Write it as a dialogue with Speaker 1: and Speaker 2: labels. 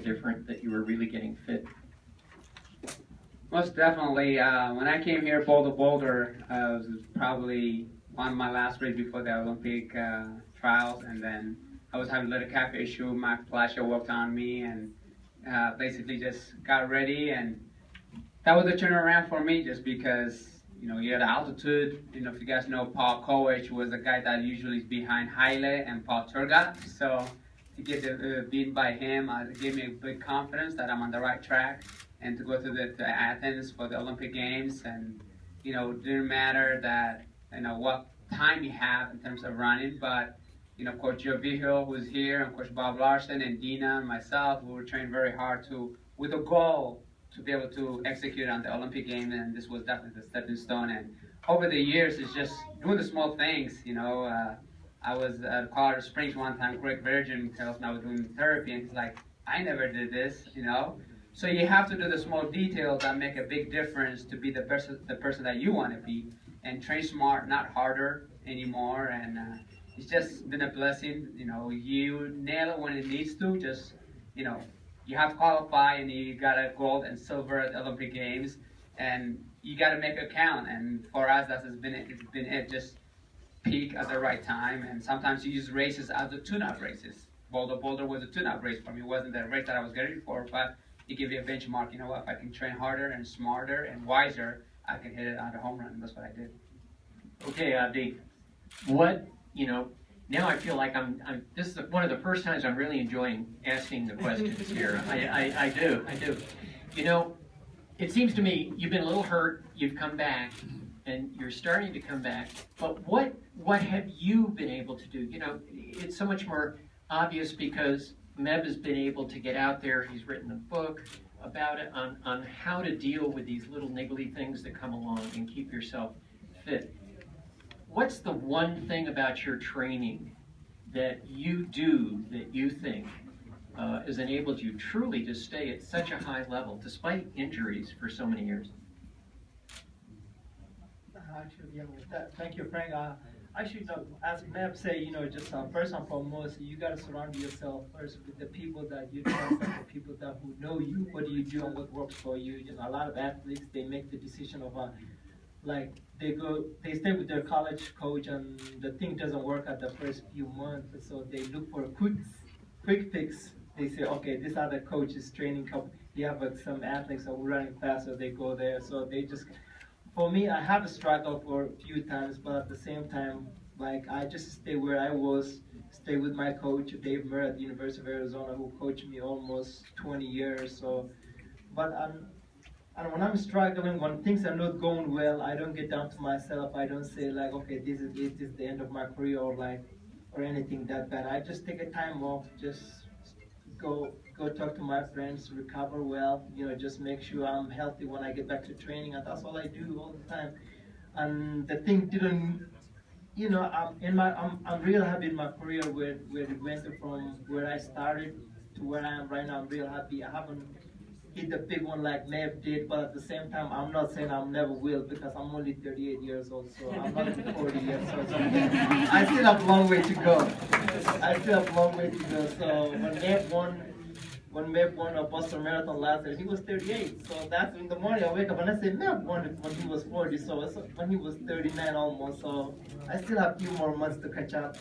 Speaker 1: different that you were really getting fit?
Speaker 2: Most definitely. When I came here, Boulder, it was probably one of my last race before the Olympic trials, and then I was having a little calf issue. My fascia worked on me, and basically just got ready, and that was a turnaround for me, just because you had altitude. If you guys know Paul Koech was the guy that usually is behind Haile and Paul Turgot, so to get beat by him, it gave me a big confidence that I'm on the right track, and to go to Athens for the Olympic Games, and it didn't matter that what time you have in terms of running, but Coach Joe Vigil, who's here, and Coach Bob Larson, and Dina, and myself, we were trained very hard with a goal to be able to execute on the Olympic Games, and this was definitely the stepping stone. And over the years, it's just doing the small things. I was at Colorado Springs one time. Greg Virgin tells me I was doing therapy, and he's like, "I never did this," So you have to do the small details that make a big difference to be the person that you want to be, and train smart, not harder anymore. And it's just been a blessing. You nail it when it needs to. Just you have to qualify, and you got a gold and silver at the Olympic Games, and you got to make it count. And for us, it's been it. Just peak at the right time. And sometimes you use races as the tune-up races. Boulder was a tune-up race for me. It wasn't the race that I was getting for, but it gave you a benchmark. If I can train harder and smarter and wiser, I can hit it on a home run. And that's what I did.
Speaker 1: Okay, Abdi, now I feel like this is one of the first times I'm really enjoying asking the questions here. I do. It seems to me you've been a little hurt, you've come back, and you're starting to come back, but what have you been able to do? It's so much more obvious because Meb has been able to get out there. He's written a book about it, on how to deal with these little niggly things that come along and keep yourself fit. What's the one thing about your training that you do that you think has enabled you truly to stay at such a high level despite injuries for so many years?
Speaker 3: Thank you, Frank. Actually, as Meb say, just first and foremost, you got to surround yourself first with the people that you trust and the people that who know you, what do you do and what works for you. A lot of athletes, they make the decision of they stay with their college coach, and the thing doesn't work at the first few months, so they look for a quick fix. They say, okay, this other coach is training. You have some athletes that are running faster, they go there. So they just, for me, I have a struggle for a few times, but at the same time, I just stay where I was, stay with my coach, Dave Murray at the University of Arizona, who coached me almost 20 years. So, and when I'm struggling, when things are not going well, I don't get down to myself. I don't say okay, this is it, this is the end of my career, or anything that bad. I just take a time off, just go talk to my friends, recover well, just make sure I'm healthy when I get back to training, and that's all I do all the time. And the thing didn't, I'm real happy in my career where it went from where I started to where I am right now. I'm real happy. I haven't hit the big one like Meb did, but at the same time, I'm not saying I never will, because I'm only 38 years old, so I'm not even 40 years old. So I still have a long way to go. So when Meb won a Boston Marathon last year, he was 38. So that's in the morning I wake up and I say, Meb won it when he was 40, so it's when he was 39 almost. So I still have a few more months to catch up.